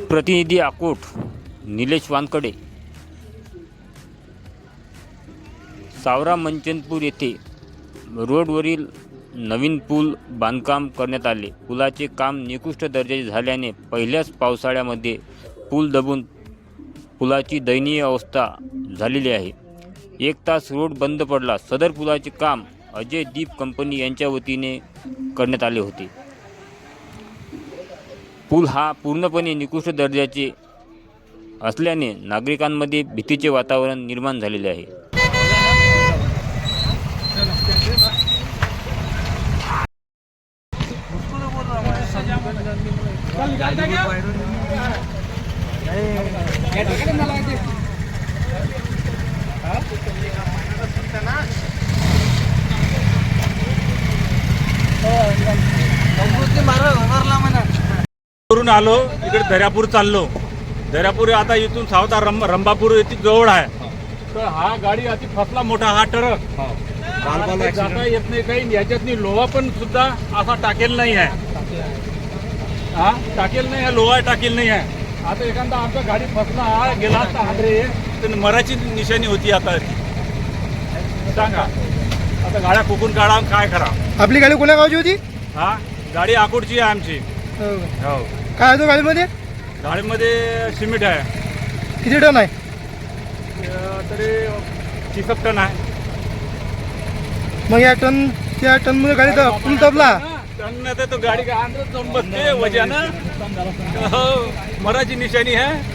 प्रतिनिधी अकोट निलेश वानकडे। सावरा मंचनपूर येथे रोडवरील नवीन पूल बांधकाम करण्यात आले। पुलाचे काम निकृष्ट दर्जाचे झाल्याने पहिल्याच पावसाळ्यामध्ये पूल दबून पुलाची दयनीय अवस्था झालेली आहे। 1 तास रोड बंद पडला। सदर पुलाचे काम अजय दीप कंपनी यांच्या वतीने करण्यात आले होते। पूल हा पूर्णपणे निकृष्ट दर्जाचे असल्याने नागरिकांमध्ये भीतीचे वातावरण निर्माण झालेले आहे। करून आलो इकडे दर्यापूर चाललो। दर्यापूर आता इथून सावता रंभापूर इथे जवळ आहे। तर हा गाडी अति फसला मोठा हा ट्रक जाता येत नाही काही। याच्यातनी लोहा पण सुद्धा असा टाकेल नाही आहे। हा टाकेल नाही आहे, लोहा टाकेल नाही आहे। आता एखादा आमचा गाडी फसला हा गेला असता हादरे तर मराची निशाणी होती। आता सांगा आता गाड्या फुकून काढा काय करा। आपली गाडी कोण्या गावची होती? हा गाडी अकोटची आहे आमची। हो काय आहे तो गाडीमध्ये? गाडीमध्ये सिमेंट आहे। किती टन आहे? तरी 30 टन आहे। मग या त्या टनमध्ये गाडी पूल दबला? टन तो गाडी का अंदर जाऊन बसते वजानं। हो मराठी निशाणी आहे।